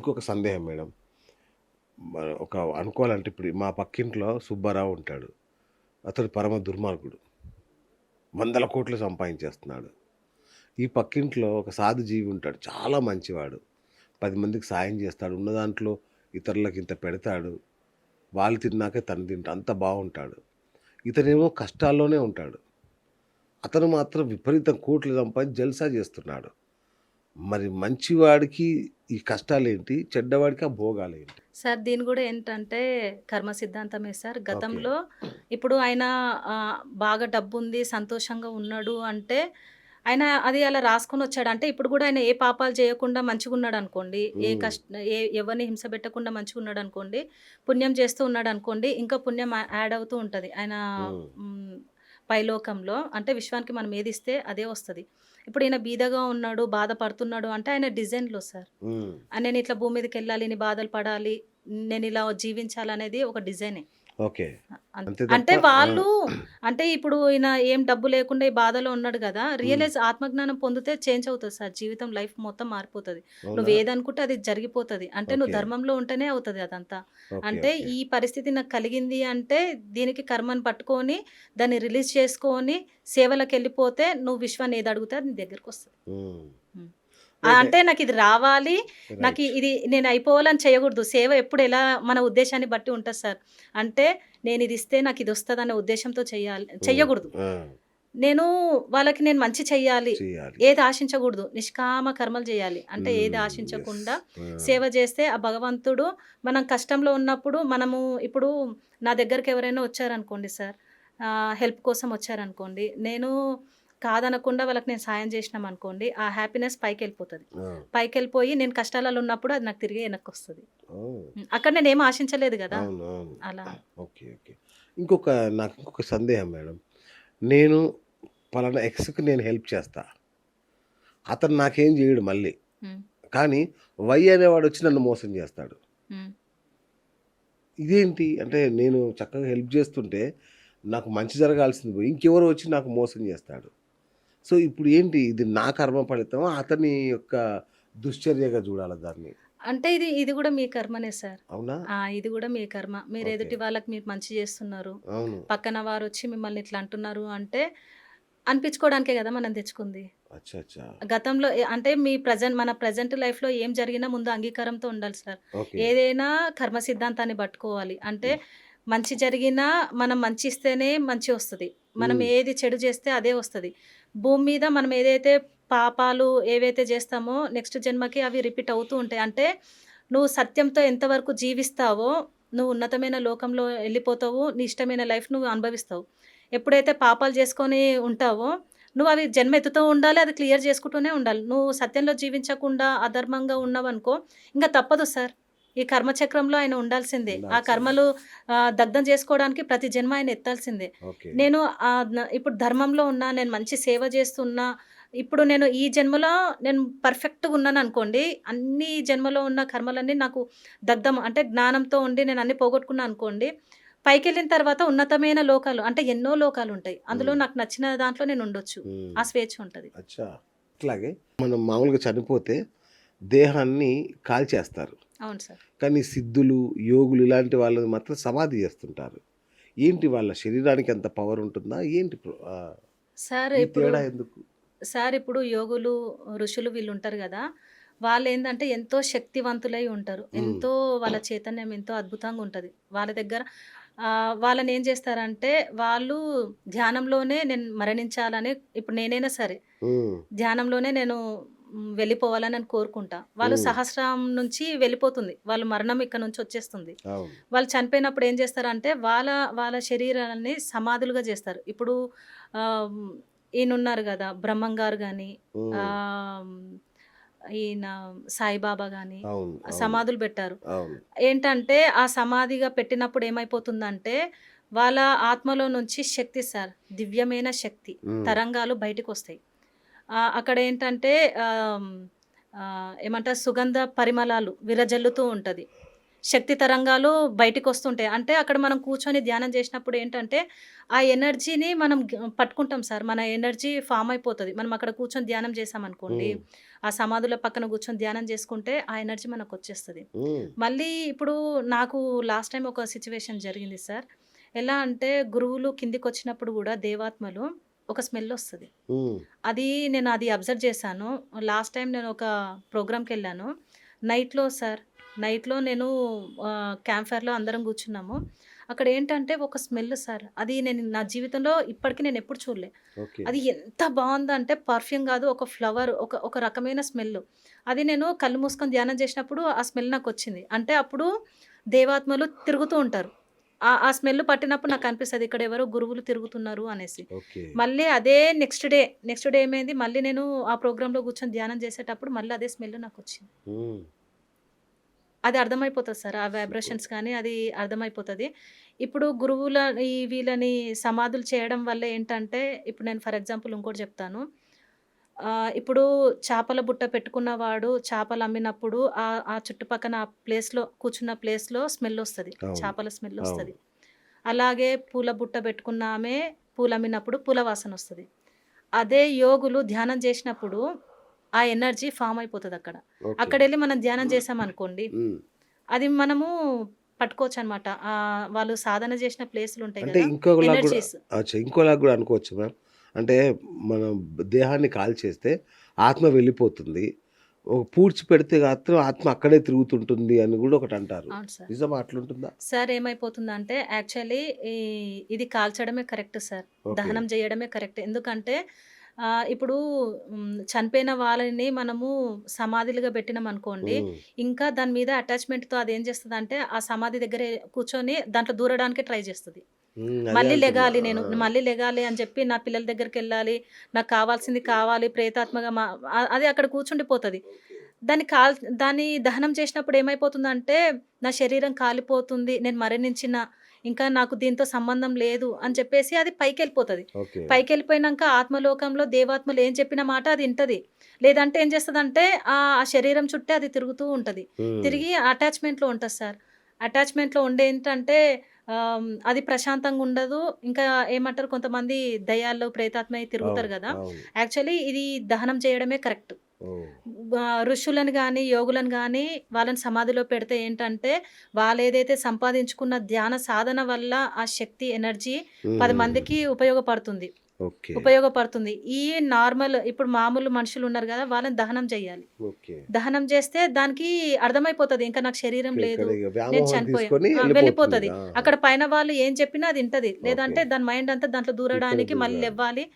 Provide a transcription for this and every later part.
ఇంకొక సందేహం మేడం. ఒక అనుకోవాలంటే ఇప్పుడు మా పక్కింట్లో సుబ్బారావు ఉంటాడు. అతడు పరమ దుర్మార్గుడు. వందల కోట్లు సంపాదించేస్తున్నాడు. ఈ పక్కింట్లో ఒక సాధు జీవి ఉంటాడు. చాలా మంచివాడు. 10 మందికి సాయం చేస్తాడు. ఉన్న దాంట్లో ఇతరులకి ఇంత పెడతాడు. వాళ్ళు తిన్నాకే తను అంత బావుంటాడు. ఇతనేమో కష్టాల్లోనే ఉంటాడు. అతను మాత్రం విపరీతం కోట్లు సంపాదించి జల్సా చేస్తున్నాడు. మరి మంచివాడికి ఈ కష్టాలేంటి? చెడ్డవాడికి ఆ భోగాలేంటి? సార్ దీని గూడా ఏంటంటే కర్మ సిద్ధాంతమే సార్. ఓకే. గతంలో ఇప్పుడు ఆయన బాగా డబ్బుంది, సంతోషంగా ఉన్నాడు అంటే, ఆయన అది అలా రాసుకొనొచ్చాడు. అంటే ఇప్పుడు గూడా ఆయన ఏ పాపాలు చేయకుండా మంచిగున్నాడనుకోండి, హ్మ్. ఎవరిని హింస పెట్టకుండా మంచిగున్నాడనుకోండి, పుణ్యం చేస్తూ ఉన్నాడనుకోండి, ఇంకా పుణ్యం యాడ్ అవుతూ ఉంటది. ఆయన హ్మ్. హ్మ్. పైలోకంలో అంటే విశ్వానికి మనం ఏదిస్తే అదే వస్తది. ఇప్పుడు ఈయన బీదగా ఉన్నాడు, బాధపడుతున్నాడు అంటే ఆయన డిజైన్‌లో సార్. హ్మ్. నేనిట్లా భూమి మీదకెళ్ళాలి, ఇన్ని బాధలు పడాలి, నేనిలా జీవించాలనేది ఒక డిజైనే. ఓకే. అంతే తప్ప అంటే ఆ! వాళ్ళు అంటే ఇప్పుడు ఈయన ఏం డబ్బు లేకుండా ఈ బాధలో ఉన్నాడు గదా! హ్మ్. ఆత్మజ్ఞానం పొందితే చేంజ్ అవుతది సార్. జీవితం లైఫ్ మొత్తం మారిపోతది. అవునా? నువ్వేదనుకుంటే అది జరిగిపోతది. అంటే నువ్వు ఓకే. ధర్మంలో ఉంటేనే అవుతది అదంతా. ఓకే. అంటే ఓకే. ఈ పరిస్థితి నాకు కలిగింది అంటే దీనికి కర్మని పట్టుకొని, దాన్ని రిలీజ్ చేసుకొని సేవలకెళ్ళిపోతే నువ్వు విశ్వాన్ని ఏదడుగుతే అది నీ దగ్గరకొస్తది. హ్మ్. హ్మ్. ఓకే. అంటే నాకిది రావాలి. రైట్. ఇది నేను అయిపోవాలని చేయగూడదు. సేవ ఎప్పుడు ఎలా మన ఉద్దేశాన్ని బట్టి ఉంటది సార్. అంటే నేనిదిస్తే నాకిదొస్తదనే ఉద్దేశ్యంతో హ్మ్. చెయ్యగూడదు. ఆ! నేను మంచి చెయ్యాలి. చేయాలి. ఏది ఆశించగూడదు. నిష్కామ కర్మలు జేయాలి. అంటే ఏది యెస్. ఆశించకుండా ఆ! సేవ జేస్తే ఆ భగవంతుడు మనం కష్టంలో ఉన్నప్పుడు ఇప్పుడు నా దగ్గరకెవరైనా వచ్చారనుకోండి సార్. హెల్ప్ కోసం వచ్చారనుకోండి. నేను కాదనకుండా వాళ్ళకి నేను సాయం జేసినామనుకోండి. ఆ హ్యాపీనెస్ పైకెళ్ళిపోతది. ఆ! పైకెళ్ళిపోయి నేను కష్టాలలో ఉన్నప్పుడు అది నాకు తిరిగి ఎనక్కొస్తది. ఓహ్! అక్కడ నేనేమి ఆశించలేదు గదా! అవును. అవును. అలా. ఓకే. ఓకే. ఇంకొక నాకింకొక సందేహం మేడం. నేను పలానా ఎక్స్‌కి నేను హెల్ప్ చేస్తా. అతను నాకేం జేయడు మళ్ళీ. హ్మ్. కానీ వై అనేవాడొచ్చి నన్ను మోసం జేస్తాడు. హ్మ్. ఇదేంటి? అంటే నేను చక్కగా హెల్ప్ జేస్తుంటే నాకు మంచి జరగాల్సింది పోయి ఇంకెవరో వచ్చి నాకు మోసం జేస్తాడు. సో, ఇప్పుడు ఏంటి? ఇది నా కర్మ ఫలితమా? అతని యొక్క దుశ్చర్యగా జూడాలా దాన్ని? అంటే ఇది గూడా మీ కర్మనే సార్. అవునా? ఇది గూడా మీ కర్మ. మీరు ఓకే. ఎదుటి వాళ్ళకి మీరు మంచి జేస్తున్నారు. అవును. పక్కన వారొచ్చి మిమ్మల్ని ఇట్లా అంటున్నారు అంటే, అనిపించుకోవడానికే గదా మనం తెచ్చుకుంది. అచ్చా! అచ్చా! గతంలో అంటే మన ప్రెజెంట్ లైఫ్‌లో ఏం జరిగినా ముందు అంగీకారంతో ఉండాలి సార్. ఓకే. ఏదైనా కర్మ సిద్ధాంతాన్ని పట్టుకోవాలి. అంటే మంచి జరిగినా మనం మంచి ఇస్తేనే మంచి వస్తది. మనం హ్మ్. ఏది చెడు చేస్తే అదే వస్తది. భూమి మీద మనం ఏదైతే పాపాలు ఏవైతే చేస్తామో నెక్స్ట్ జన్మకి అవి రిపీట్ అవుతూ ఉంటాయి. అంటే నువ్వు సత్యంతో ఎంతవరకు జీవిస్తావో, నువ్వు ఉన్నతమైన లోకంలో ఎళ్ళిపోతావు. నీ ఇష్టమైన లైఫ్ నువ్వు అనుభవిస్తావు. ఎప్పుడైతే పాపాలు చేసుకొని ఉంటావో నువ్వవి జన్మెత్తుతూ ఉండాలి. అది క్లియర్ చేసుకుంటూనే ఉండాలి. నువ్వు సత్యంలో జీవించకుండా అధర్మంగా ఉన్నావనుకో, ఇంక తప్పదు సార్. ఈ కర్మచక్రంలో ఆయన ఉండాల్సిందే. ఆ ఉండాల్సిందే. కర్మలు దగ్ధం చేసుకోవడానికి ప్రతి జన్మ ఆయన ఎత్తాల్సిందే. ఓకే. నేను ఇప్పుడు ధర్మంలో ఉన్నా, నేను మంచి సేవ చేస్తున్నా, ఇప్పుడు నేను ఈ జన్మలో నేను పర్ఫెక్ట్‌గున్నాననుకోండి, అన్ని జన్మలో ఉన్న కర్మలన్నీ నాకు దగ్ధం అంటే జ్ఞానంతో ఉండి నేను అన్నీ పోగొట్టుకున్నా అనుకోండి, పైకెళ్ళిన తర్వాత ఉన్నతమైన లోకాలు అంటే ఎన్నో లోకాలుంటాయి. అందులో హ్మ్. నాకు నచ్చిన దాంట్లో నేనుండొచ్చు. హ్మ్. ఆ స్వేచ్ఛ ఉంటది. అచ్చా! అట్లాగే మనం మామూలుగా చనిపోతే దేహాన్ని కాల్చేస్తారు. అవును సార్. కానీ సిద్ధులు, యోగులు ఇలాంటి వాళ్ళని మాత్రం సమాధి జేస్తుంటారు. ఏంటి వాళ్ళ శరీరానికి అంత పవర్ ఉంటుందా? ఏంటి సార్ ఈ ఇప్పుడు తేడా ఎందుకు? ఇప్పుడు యోగులు, ఋషులు వీళ్ళుంటారు గదా! వాళ్ళేందంటే ఎంతో శక్తివంతులై ఉంటారు. హ్మ్. ఎంతో వాళ్ళ చైతన్యం ఎంతో అద్భుతంగా ఉంటది. వాళ్ళ దగ్గర వాళ్ళనేం జేస్తారంటే, వాళ్ళు ధ్యానంలోనే నేను మరణించాలని ఇప్పుడు నేనైనా సరే, హ్మ్. ధ్యానంలోనే నేను వెళ్ళిపోవాలని నేను కోరుకుంటా. వాళ్ళు హ్మ్. సహస్రం నుంచి వెళ్ళిపోతుంది. వాళ్ళ మరణం ఇక్కడ నుంచి వచ్చేస్తుంది. అవును. వాళ్ళు చనిపోయినప్పుడు ఏం జేస్తారంటే, వాళ్ళ శరీరాల్ని సమాధులుగా జేస్తారు. ఇప్పుడు ఆహ్, ఈయనున్నారు గదా! బ్రహ్మం గారు గాని, హ్మ్. ఆహ్, ఈయన సాయిబాబా గాని అవును. అవును. సమాధులు బెట్టారు. అవును. ఏంటంటే, ఆ సమాధిగా పెట్టినప్పుడు ఏమైపోతుందంటే, వాళ్ళ ఆత్మలో నుంచి శక్తి సార్, దివ్యమైన శక్తి, హ్మ్. తరంగాలు బయటికొస్తాయి. అక్కడేంటంటే ఆహ్, ఏమంటారు సుగంధ పరిమళాలు విరజల్లుతూ ఉంటది. శక్తి తరంగాలు బయటికొస్తుంటాయి. అంటే అక్కడ మనం కూర్చొని ధ్యానం చేసినప్పుడు ఏంటంటే, ఆ ఎనర్జీని మనం పట్టుకుంటాం సార్. మన ఎనర్జీ ఫార్మ్ అయిపోతది. మనం అక్కడ కూర్చొని ధ్యానం చేశామనుకోండి, హ్మ్. ఆ సమాధుల పక్కన కూర్చొని ధ్యానం చేసుకుంటే ఆ ఎనర్జీ మనకొచ్చేస్తది. హ్మ్. మళ్ళీ ఇప్పుడు నాకు లాస్ట్ టైమ్ ఒక సిట్యుయేషన్ జరిగింది సార్. ఎలా అంటే గురువులు కిందికొచ్చినప్పుడు గూడా దేవాత్మలు ఒక స్మెల్లొస్తది. హ్మ్. నేను అది అబ్జర్వ్ చేశాను. లాస్ట్ టైమ్ నేను ఒక ప్రోగ్రామ్‌కెళ్ళాను. నైట్‌లో సార్, నైట్‌లో నేను క్యాంప్ ఫైర్‌లో అందరం కూర్చున్నాము. అక్కడేంటంటే ఒక స్మెల్ సార్. అది నేను నా జీవితంలో ఇప్పటికి నేనెప్పుడు చూడలే. ఓకే. అది ఎంత బావుందంటే పర్ఫ్యూమ్ గాదు, ఒక ఫ్లవర్ ఒక రకమైన స్మెల్. అది నేను కళ్ళు మూసుకొని ధ్యానం చేసినప్పుడు ఆ స్మెల్ నాకొచ్చింది. అంటే అప్పుడు దేవాత్మలు తిరుగుతూ ఉంటారు. ఆ స్మెల్ పట్టినప్పుడు నాకనిపిస్తది ఇక్కడ ఎవరో గురువులు తిరుగుతున్నారు అనేసి. ఓకే. మళ్ళీ అదే నెక్స్ట్ డే ఏమైంది, మళ్ళీ నేను ఆ ప్రోగ్రామ్‌లో కూర్చొని ధ్యానం చేసేటప్పుడు మళ్ళీ అదే స్మెల్ నాకొచ్చింది. హ్మ్. అది అర్థమైపోతది సార్. ఆ వైబ్రేషన్స్ కానీ అది అర్థమైపోతది. ఇప్పుడు గురువుల వీళ్ళని సమాధులు చేయడం వల్ల ఏంటంటే, ఇప్పుడు నేను ఫర్ ఎగ్జాంపుల్ ఇంకోటి చెప్తాను. ఇప్పుడు చేపల బుట్ట పెట్టుకున్నవాడు చేపలు అమ్మినప్పుడు ఆ చుట్టుపక్కన ఆ ప్లేస్‌లో కూర్చున్న ప్లేస్‌లో స్మెల్లొస్తది. అవును. చేపల స్మెల్లొస్తది. అవును. అలాగే పూల బుట్ట పెట్టుకున్న ఆమె పూలమ్మినప్పుడు పూల వాసనొస్తది. అదే యోగులు ధ్యానం చేసినప్పుడు ఆ ఎనర్జీ ఫార్మ్ అయిపోతదక్కడ. ఓకే. అక్కడెళ్ళి మనం ధ్యానం చేశామనుకోండి, హ్మ్. అది మనము పట్టుకోవచ్చనమాట. వాళ్ళు సాధన చేసిన ప్లేసులుంటాయి అంటే గదా! ఇంకోలాగా గూడా ఎనర్జీస్. ఇంకోలాగా గూడా అనుకోవచ్చా మ్యామ్? అంటే మనం దేహాన్ని కాల్చేస్తే ఆత్మ వెళ్ళిపోతుంది. పూడ్చిపెడితే మాత్రం ఆత్మ అక్కడే తిరుగుతుంటుంది అని గూడా ఒకటంటారు. అవును సార్. నిజమా అట్లుంటుందా? సార్ ఏమైపోతుందంటే యాక్చువల్లీ ఈ ఇది కాల్చడమే కరెక్ట్ సార్. ఓకే. దహనం జేయడమే కరెక్ట్. ఎందుకంటే ఇప్పుడు చనిపోయిన వాళ్ళని మనము సమాధులుగా పెట్టినామనుకోండి, హ్మ్. ఇంకా దాని మీద అటాచ్‌మెంట్‌తో అదేం చేస్తదంటే, ఆ సమాధి దగ్గరే కూర్చొని దాంట్లో దూరడానికే ట్రై చేస్తది. హ్మ్. అదే అంటున్నా. ఆ! మళ్ళీ లెగాలి అని చెప్పి నా పిల్లల దగ్గరికెళ్ళాలి. నాకు కావాల్సింది కావాలి. ప్రేతాత్మగా అది అక్కడ కూర్చుండిపోతది. ఓకే. దాన్ని కాల్ దాన్ని దహనం చేసినప్పుడు ఏమైపోతుందంటే, నా శరీరం కాలిపోతుంది. నేను మరణించిన, ఇంకా నాకు దీంతో సంబంధం లేదు అని చెప్పేసి అది పైకెళ్ళిపోతది. ఓకే. పైకెళ్ళిపోయినంక ఆత్మలోకంలో దేవాత్మలు ఏం చెప్పిన మాట అది ఇంటది. లేదంటే ఏం చేస్తదంటే, ఆ శరీరం చుట్టే అది తిరుగుతూ ఉంటది. హ్మ్. తిరిగి అటాచ్‌మెంట్‌లో ఉంటది సార్. అటాచ్‌మెంట్‌లో ఉండేంటంటే అది ప్రశాంతంగా ఉండదు. ఇంకా ఏమంటారు కొంతమంది దయ్యాలు, ప్రేతాత్మయి తిరుగుతారు అవును. గదా! అవును. యాక్చువల్లీ ఇది దహనం చేయడమే కరెక్ట్. ఓహ్! ఋషులను గాని, యోగులను గాని వాళ్ళని సమాధిలో పెడితే ఏంటంటే, వాళ్ళేదైతే సంపాదించుకున్న ధ్యాన సాధన వల్ల ఆ శక్తి, ఎనర్జీ 10 హుహుహు. మందికి ఉపయోగపడుతుంది. ఓకే. ఉపయోగపడుతుంది. నార్మల్ ఇప్పుడు మామూలు మనుషులున్నారు గదా! వాళ్ళని దహనం జేయాలి. ఓకే. దహనం జేస్తే దానికి అర్థమైపోతది. ఇంకా నాకు శరీరం ఓకే. ఇక్కడ లేదు. ఇగ నేను వ్యామోహం చనిపోయా. తీసుకొని ఎళ్ళిపోతుంది. వెళ్ళిపోతది. ఆహా! అక్కడ పైన వాళ్ళు ఏం చెప్పినా అది ఇంటది. ఓకే. లేదంటే దాని మైండ్ అంతా దాంట్లో ఇక్కడ దూరడానికి మళ్ళీ దూరాలి. లెవ్వాలి.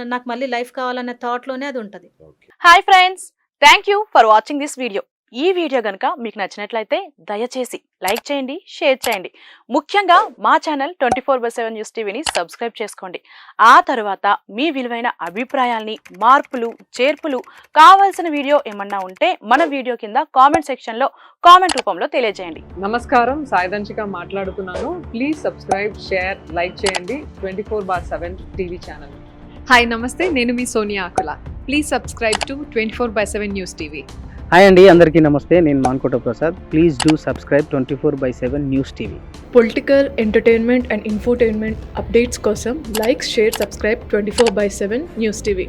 నాకు మళ్ళీ లైఫ్ కావాలనే థాట్‌లోనే అది ఉంటది. Okay. Hi friends, thank you for watching this video. ఈ వీడియో గనుక మీకు నచ్చినట్లయితే దయచేసి లైక్ చేయండి, షేర్ చేయండి. ముఖ్యంగా మా ఛానల్ 24/7 న్యూస్ టీవీని సబ్స్క్రైబ్ చేసుకోండి. ఆ తర్వాత మీ విలువైన అభిప్రాయాల్ని, మార్పులు, చేర్పులు, కావాల్సిన వీడియో ఏమన్నా ఉంటే మన వీడియో కింద కామెంట్ సెక్షన్లో కామెంట్ రూపంలో తెలియజేయండి. నమస్కారం, సాయిదంచిక మాట్లాడుతున్నాను. ప్లీజ్ సబ్స్క్రైబ్, షేర్, లైక్ చేయండి 24/7 టీవీ ఛానల్. హాయ్ నమస్తే, నేను మీ Sonia Akula. Please subscribe to 24/7 news TV. Hi అండి, అందరికీ నమస్తే. నేను Mankota Prasad. Please do subscribe 24/7 news TV. Political, entertainment and infotainment updates కోసం like, share, subscribe 24/7 news TV.